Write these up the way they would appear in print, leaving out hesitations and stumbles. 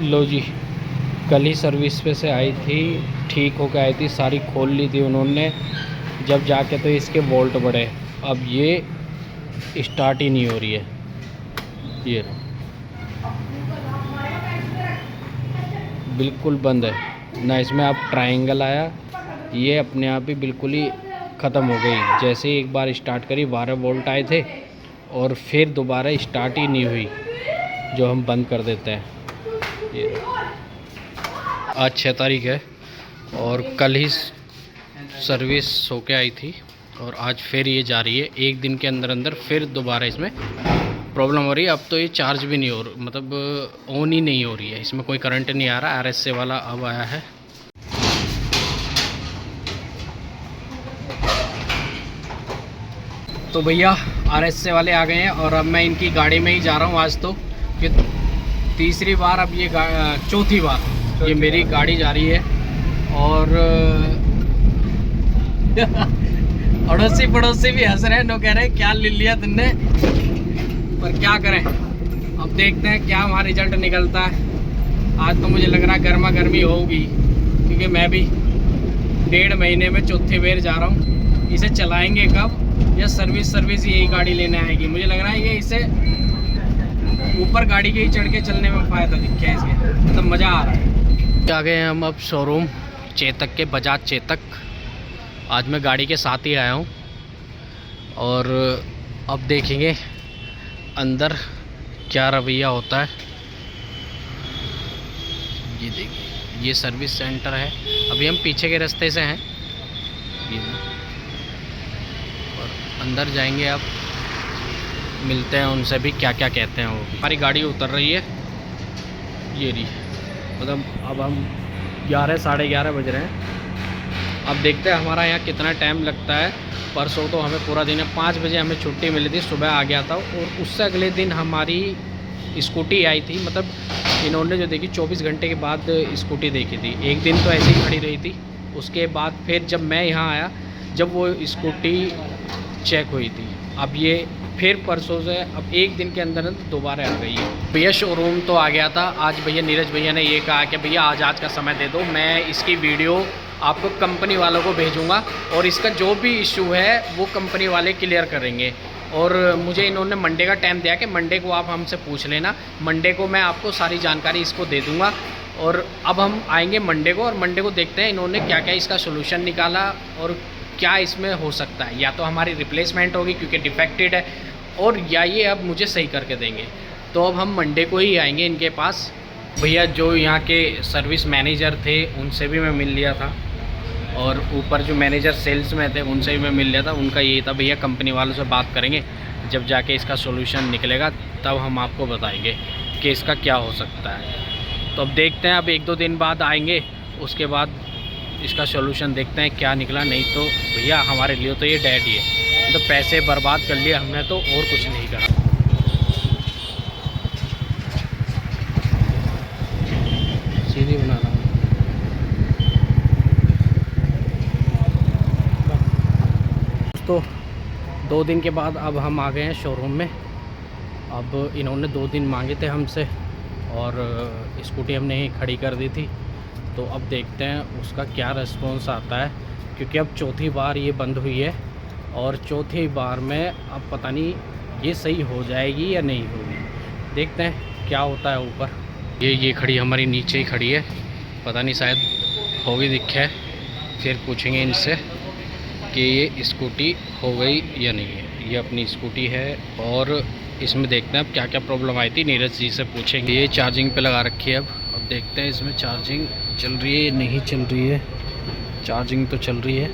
लो जी, कल ही सर्विस पे से आई थी, ठीक होकर आई थी, सारी खोल ली थी उन्होंने। जब जाके तो इसके वोल्ट बढ़े, अब ये स्टार्ट ही नहीं हो रही है। ये बिल्कुल बंद है ना, इसमें अब ट्रायंगल आया, ये अपने आप ही बिल्कुल ही ख़त्म हो गई। जैसे ही एक बार स्टार्ट करी 12 वोल्ट आए थे और फिर दोबारा स्टार्ट ही नहीं हुई, जो हम बंद कर देते हैं। ये आज 6 तारीख है और कल ही सर्विस होके आई थी और आज फिर ये जा रही है। एक दिन के अंदर अंदर फिर दोबारा इसमें प्रॉब्लम हो रही है। अब तो ये चार्ज भी नहीं हो रही, मतलब ऑन ही नहीं हो रही है, इसमें कोई करंट नहीं आ रहा। RSA वाला अब आया है। तो भैया RSA वाले आ गए हैं और अब मैं इनकी गाड़ी में ही जा रहा हूँ। आज तो कि तीसरी बार, अब ये चौथी बार ये मेरी गाड़ी जा रही है। और अड़ोसी पड़ोसी भी हंस रहे हैं, नो कह रहे हैं क्या ले लिया तुमने, पर क्या करें। अब देखते हैं क्या हमारा रिजल्ट निकलता है। आज तो मुझे लग रहा है गर्मा गर्मी होगी, क्योंकि मैं भी 1.5 महीने में चौथी बार जा रहा हूँ। इसे चलाएंगे कब, या सर्विस यही गाड़ी लेने आएगी। मुझे लग रहा है ये इसे ऊपर गाड़ी के ही चढ़ के चलने में फ़ायदा दिखा है इसके, मतलब मज़ा आ रहा है। आ गए हम अब शोरूम चेतक के, बजाज चेतक। आज मैं गाड़ी के साथ ही आया हूँ और अब देखेंगे अंदर क्या रवैया होता है। ये देखिए, ये सर्विस सेंटर है। अभी हम पीछे के रास्ते से हैं ये, और अंदर जाएंगे। अब मिलते हैं उनसे भी, क्या क्या कहते हैं वो। हमारी गाड़ी उतर रही है, ये रही। मतलब अब हम 11 साढ़े 11 बज रहे हैं। अब देखते हैं हमारा यहाँ कितना टाइम लगता है। परसों तो हमें पूरा दिन है, 5 बजे हमें छुट्टी मिली थी, सुबह आ गया था। और उससे अगले दिन हमारी स्कूटी आई थी, मतलब इन्होंने जो देखी 24 घंटे के बाद स्कूटी देखी थी। एक दिन तो ऐसे ही खड़ी रही थी, उसके बाद फिर जब मैं यहाँ आया, जब वो स्कूटी चेक हुई थी। अब ये फिर परसों से, अब एक दिन के अंदर दोबारा आ गई है। भैया शोरूम तो आ गया था आज। भैया नीरज भैया ने ये कहा कि भैया आज का समय दे दो, मैं इसकी वीडियो आपको कंपनी वालों को भेजूंगा और इसका जो भी इशू है वो कंपनी वाले क्लियर करेंगे। और मुझे इन्होंने मंडे का टाइम दिया कि मंडे को आप हमसे पूछ लेना, मंडे को मैं आपको सारी जानकारी इसको दे दूंगा। और अब हम आएंगे मंडे को, और मंडे को देखते हैं इन्होंने क्या क्या इसका सोल्यूशन निकाला और क्या इसमें हो सकता है। या तो हमारी रिप्लेसमेंट होगी क्योंकि डिफेक्टेड है, और या ये अब मुझे सही करके देंगे। तो अब हम मंडे को ही आएंगे इनके पास। भैया जो यहाँ के सर्विस मैनेजर थे उनसे भी मैं मिल लिया था, और ऊपर जो मैनेजर सेल्स में थे उनसे भी मैं मिल लिया था। उनका यही था, भैया कंपनी वालों से बात करेंगे, जब जाके इसका सोल्यूशन निकलेगा तब हम आपको बताएंगे कि इसका क्या हो सकता है। तो अब देखते हैं, अब 1-2 दिन बाद आएंगे, उसके बाद इसका सोल्यूशन देखते हैं क्या निकला। नहीं तो भैया हमारे लिए तो ये डेड ही है, तो पैसे बर्बाद कर लिए हमने तो, और कुछ नहीं करा। सीधी बना रहा हूँ। तो 2 दिन के बाद अब हम आ गए हैं शोरूम में। अब इन्होंने 2 दिन मांगे थे हमसे और स्कूटी हमने ही खड़ी कर दी थी। तो अब देखते हैं उसका क्या रिस्पॉन्स आता है, क्योंकि अब चौथी बार ये बंद हुई है और चौथी बार में अब पता नहीं ये सही हो जाएगी या नहीं होगी। देखते हैं क्या होता है ऊपर। ये खड़ी हमारी नीचे ही खड़ी है, पता नहीं शायद होगी दिखे। फिर पूछेंगे इनसे कि ये स्कूटी हो गई या नहीं है। ये अपनी स्कूटी है और इसमें देखते हैं अब क्या क्या प्रॉब्लम आई थी, नीरज जी से पूछेंगे। ये चार्जिंग पे लगा रखी है। अब देखते हैं इसमें चार्जिंग चल रही है नहीं चल रही है। चार्जिंग तो चल रही है।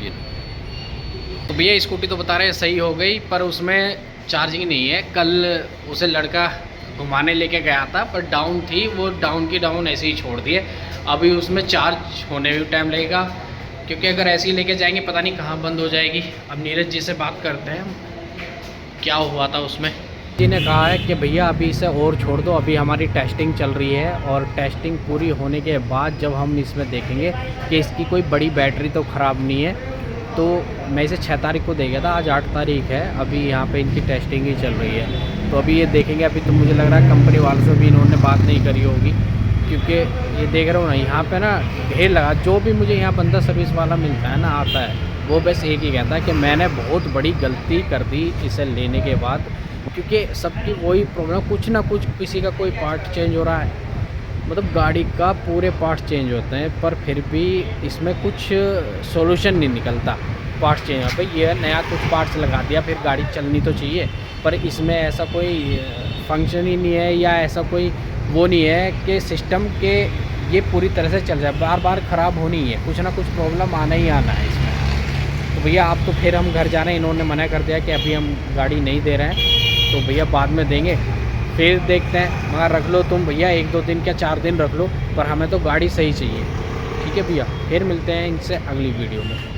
ये तो भैया स्कूटी तो बता रहे हैं सही हो गई, पर उसमें चार्जिंग नहीं है। कल उसे लड़का घुमाने लेके गया था, पर डाउन थी, वो डाउन की डाउन ऐसे ही छोड़ दिए। अभी उसमें चार्ज होने में भी टाइम लगेगा, क्योंकि अगर ऐसे ही लेके जाएंगे पता नहीं कहाँ बंद हो जाएगी। अब नीरज जी से बात करते हैं क्या हुआ था उसमें। जी ने कहा है कि भैया अभी इसे और छोड़ दो, अभी हमारी टेस्टिंग चल रही है, और टेस्टिंग पूरी होने के बाद जब हम इसमें देखेंगे कि इसकी कोई बड़ी बैटरी तो ख़राब नहीं है, तो मैं इसे 6 तारीख को दे गया था, आज 8 तारीख है। अभी यहाँ पे इनकी टेस्टिंग ही चल रही है, तो अभी ये देखेंगे। अभी तो मुझे लग रहा है कंपनी वालों से भी इन्होंने बात नहीं करी होगी, क्योंकि ये देख रहा हूँ ना यहाँ पे ना ढेर लगा। जो भी मुझे यहाँ बंदा सर्विस वाला मिलता है ना, आता है, वो बस एक ही कहता है कि मैंने बहुत बड़ी गलती कर दी इसे लेने के बाद, क्योंकि सबकी वही प्रॉब्लम, कुछ ना कुछ किसी का कोई पार्ट चेंज हो रहा है, मतलब गाड़ी का पूरे पार्ट चेंज होते हैं, पर फिर भी इसमें कुछ सॉल्यूशन नहीं निकलता। पार्ट्स चेंज हो भाई, ये नया कुछ पार्ट्स लगा दिया, फिर गाड़ी चलनी तो चाहिए, पर इसमें ऐसा कोई फंक्शन ही नहीं है, या ऐसा कोई वो नहीं है कि सिस्टम के ये पूरी तरह से चल जाए। बार बार ख़राब होनी है, कुछ ना कुछ प्रॉब्लम आना ही आना है इसमें। तो भैया आप तो फिर हम घर जा रहे हैं, इन्होंने मना कर दिया कि अभी हम गाड़ी नहीं दे रहे हैं, तो भैया बाद में देंगे, फिर देखते हैं। मगर रख लो तुम भैया 1-2 दिन क्या 4 दिन रख लो, पर हमें तो गाड़ी सही चाहिए। ठीक है भैया, फिर मिलते हैं इनसे अगली वीडियो में।